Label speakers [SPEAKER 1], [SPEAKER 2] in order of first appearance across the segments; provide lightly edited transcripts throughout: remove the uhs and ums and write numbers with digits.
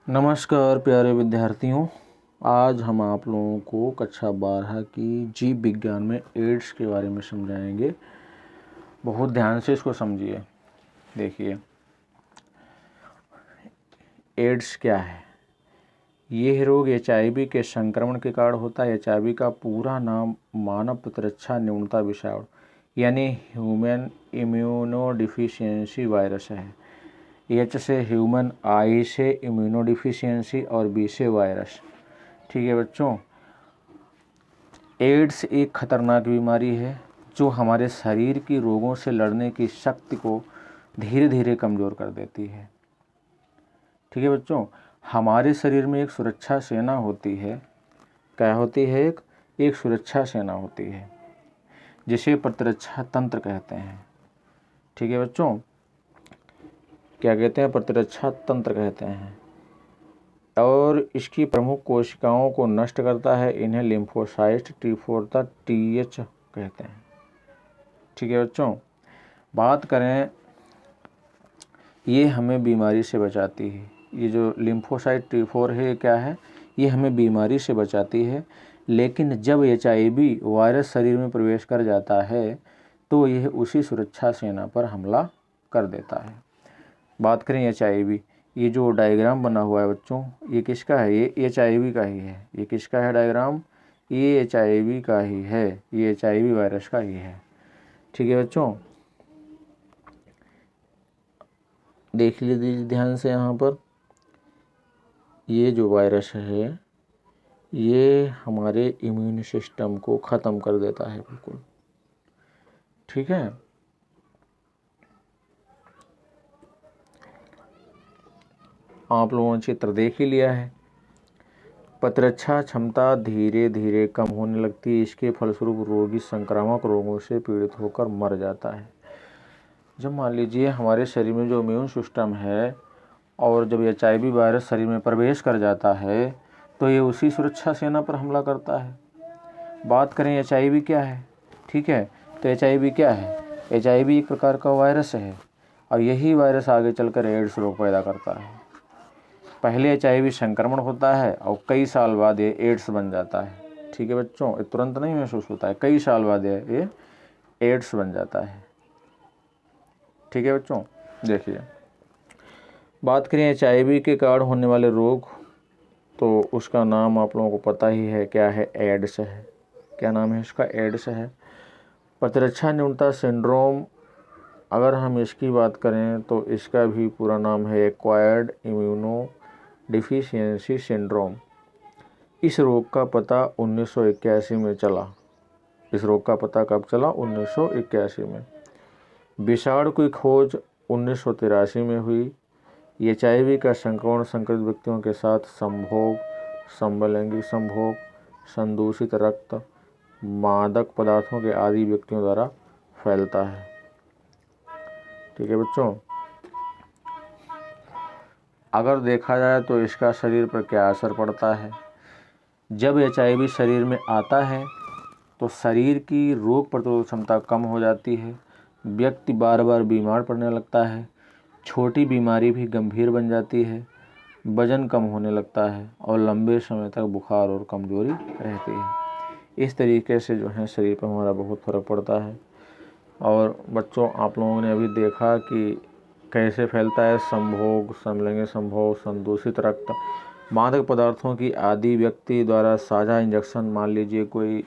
[SPEAKER 1] नमस्कार प्यारे विद्यार्थियों, आज हम आप लोगों को कक्षा 12 की जीव विज्ञान में एड्स के बारे में समझाएंगे। बहुत ध्यान से इसको समझिए। देखिए, एड्स क्या है? यह रोग HIV के संक्रमण के कारण होता है। HIV का पूरा नाम मानव प्रतिरक्षा न्यूनता विषाणु यानी ह्यूमन इम्यूनोडिफिशियंसी वायरस है। H से ह्यूमन, I से इम्यूनोडिफिशियंसी और B से वायरस। ठीक है बच्चों, एड्स एक खतरनाक बीमारी है जो हमारे शरीर की रोगों से लड़ने की शक्ति को धीरे धीरे कमज़ोर कर देती है। ठीक है बच्चों, हमारे शरीर में एक सुरक्षा सेना होती है। क्या होती है? एक सुरक्षा सेना होती है जिसे प्रतिरक्षा तंत्र कहते हैं। ठीक है बच्चों, क्या कहते हैं? प्रतिरक्षा तंत्र कहते हैं। और इसकी प्रमुख कोशिकाओं को नष्ट करता है। इन्हें लिम्फोसाइट, T4 तक TH कहते हैं। ठीक है बच्चों, बात करें, ये हमें बीमारी से बचाती है। ये जो लिम्फोसाइट T4 है, क्या है? ये हमें बीमारी से बचाती है। लेकिन जब HIV वायरस शरीर में प्रवेश कर जाता है तो यह उसी सुरक्षा सेना पर हमला कर देता है। बात करें HIV, ये जो डायग्राम बना हुआ है बच्चों, ये किसका है? ये HIV का ही है। ये किसका है डायग्राम? ये HIV का ही है। ये HIV वायरस का ही है। ठीक है बच्चों, देख लीजिए ध्यान से। यहाँ पर ये जो वायरस है ये हमारे इम्यून सिस्टम को ख़त्म कर देता है बिल्कुल। ठीक है, आप लोगों ने चित्र देख ही लिया है। प्रतिरक्षा क्षमता धीरे धीरे कम होने लगती है। इसके फलस्वरूप रोगी संक्रामक रोगों से पीड़ित होकर मर जाता है। जब मान लीजिए हमारे शरीर में जो इम्यून सिस्टम है और जब HIV वायरस शरीर में प्रवेश कर जाता है तो ये उसी सुरक्षा सेना पर हमला करता है। बात करें HIV क्या है? ठीक है, तो HIV क्या है? HIV एक प्रकार का वायरस है और यही वायरस आगे चलकर एड्स रोग पैदा करता है। पहले HIV संक्रमण होता है और कई साल बाद ये एड्स बन जाता है। ठीक है बच्चों, ये तुरंत नहीं महसूस होता है, कई साल बाद ये एड्स बन जाता है। ठीक है बच्चों, देखिए, बात करें HIV के कारण होने वाले रोग, तो उसका नाम आप लोगों को पता ही है, क्या है? एड्स है। क्या नाम है इसका? एड्स है। प्रतिरक्षा न्यूनता सिंड्रोम, अगर हम इसकी बात करें तो इसका भी पूरा नाम है एक्वायर्ड इम्यूनो डिफिशियंसी सिंड्रोम। इस रोग का पता 1981 में चला। इस रोग का पता कब चला? 1981 में। विषाणु की खोज 1983 में हुई। HIV का संक्रमण संक्रमित व्यक्तियों के साथ संभोग, समलैंगिक संभोग, संदूषित रक्त, मादक पदार्थों के आदि व्यक्तियों द्वारा फैलता है। ठीक है बच्चों, अगर देखा जाए तो इसका शरीर पर क्या असर पड़ता है? जब HIV शरीर में आता है तो शरीर की रोग प्रतिरोधक क्षमता कम हो जाती है। व्यक्ति बार बार बीमार पड़ने लगता है। छोटी बीमारी भी गंभीर बन जाती है। वजन कम होने लगता है और लंबे समय तक बुखार और कमजोरी रहती है। इस तरीके से जो है शरीर पर हमारा बहुत फर्क पड़ता है। और बच्चों, आप लोगों ने अभी देखा कि कैसे फैलता है संभोग, समलैंगिक संभोग, संदूषित रक्त, मादक पदार्थों की आदि व्यक्ति द्वारा साझा इंजेक्शन। मान लीजिए कोई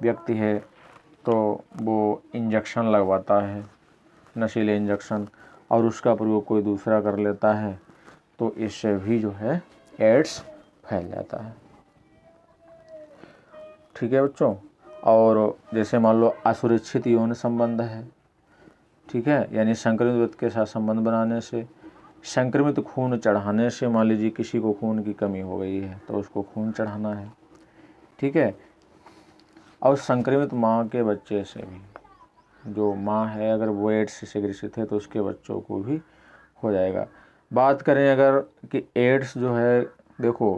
[SPEAKER 1] व्यक्ति है तो वो इंजेक्शन लगवाता है, नशीले इंजेक्शन, और उसका प्रयोग कोई दूसरा कर लेता है तो इससे भी जो है एड्स फैल जाता है। ठीक है बच्चों, और जैसे मान लो असुरक्षित यौन संबंध है। ठीक है, यानी संक्रमित व्यक्ति के साथ संबंध बनाने से, संक्रमित खून चढ़ाने से। मान लीजिए किसी को खून की कमी हो गई है तो उसको खून चढ़ाना है। ठीक है, और संक्रमित माँ के बच्चे से भी, जो माँ है अगर वो एड्स से ग्रसित है तो उसके बच्चों को भी हो जाएगा। बात करें अगर कि एड्स जो है, देखो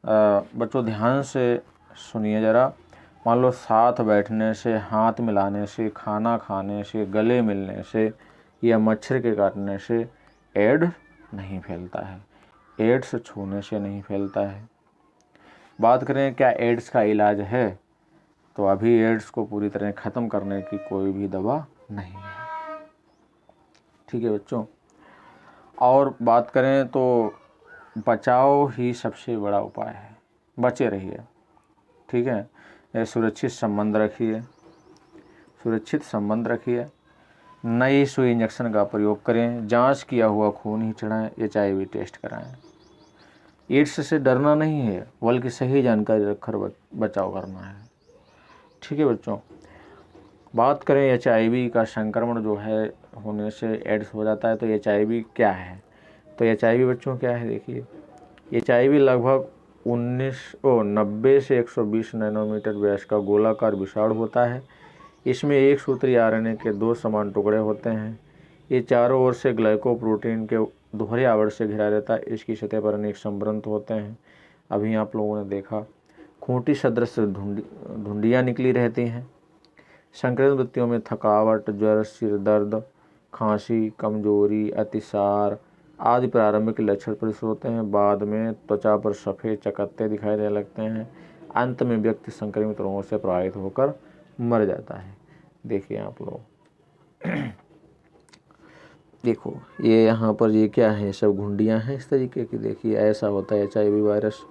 [SPEAKER 1] बच्चों ध्यान से सुनिए ज़रा। मान लो साथ बैठने से, हाथ मिलाने से, खाना खाने से, गले मिलने से या मच्छर के काटने से एड्स नहीं फैलता है। एड्स छूने से नहीं फैलता है। बात करें क्या एड्स का इलाज है, तो अभी एड्स को पूरी तरह ख़त्म करने की कोई भी दवा नहीं है। ठीक है बच्चों, और बात करें तो बचाव ही सबसे बड़ा उपाय है। बचे रहिए, ठीक है। सुरक्षित संबंध रखिए, सुरक्षित संबंध रखिए। नई सुई इंजेक्शन का प्रयोग करें, जांच किया हुआ खून ही चढ़ाएं, HIV टेस्ट कराएं। एड्स से डरना नहीं है, बल्कि सही जानकारी रखकर बचाव करना है। ठीक है बच्चों, बात करें HIV का संक्रमण जो है होने से एड्स हो जाता है, तो HIV क्या है? तो HIV बच्चों क्या है, देखिए HIV लगभग 90 से 120 नैनोमीटर व्यास का गोलाकार विषाणु होता है। इसमें एक सूत्री RNA के 2 समान टुकड़े होते हैं। ये चारों ओर से ग्लाइकोप्रोटीन के दोहरे आवरण से घिरा रहता है। इसकी सतह पर अनेक संवृत होते हैं। अभी आप लोगों ने देखा खूंटी सदृश धुंडियाँ निकली रहती हैं। संक्रमित व्यक्तियों में थकावट, ज्वर, सिर दर्द, खांसी, कमजोरी, अतिसार आदि प्रारंभिक लक्षण प्रदर्शित होते हैं। बाद में त्वचा पर सफ़ेद चकत्ते दिखाई देने लगते हैं। अंत में व्यक्ति संक्रमित रोगों से प्रभावित होकर मर जाता है। देखिए आप लोग देखो ये यहाँ पर ये क्या है, सब घुंडियाँ हैं इस तरीके की। देखिए ऐसा होता है HIV वायरस।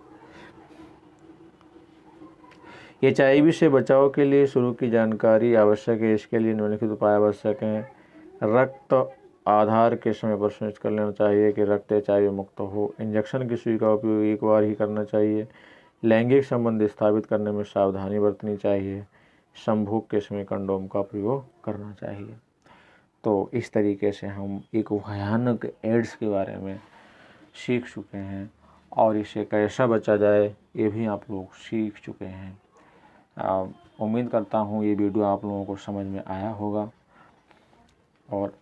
[SPEAKER 1] HIV से बचाव के लिए शुरू की जानकारी आवश्यक है। इसके लिए निम्नलिखित उपाय आवश्यक हैं। रक्त आधार के समय पर सुनिश्चित कर लेना चाहिए कि रक्त HIV मुक्त हो। इंजेक्शन की सुई का उपयोग एक बार ही करना चाहिए। लैंगिक संबंध स्थापित करने में सावधानी बरतनी चाहिए। संभोग के समय कंडोम का प्रयोग करना चाहिए। तो इस तरीके से हम एक भयानक एड्स के बारे में सीख चुके हैं, और इसे कैसा बचा जाए ये भी आप लोग सीख चुके हैं। उम्मीद करता हूँ ये वीडियो आप लोगों को समझ में आया होगा, और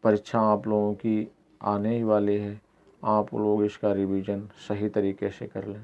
[SPEAKER 1] परीक्षा आप लोगों की आने ही वाली है। आप लोग इसका रिवीजन सही तरीके से कर लें।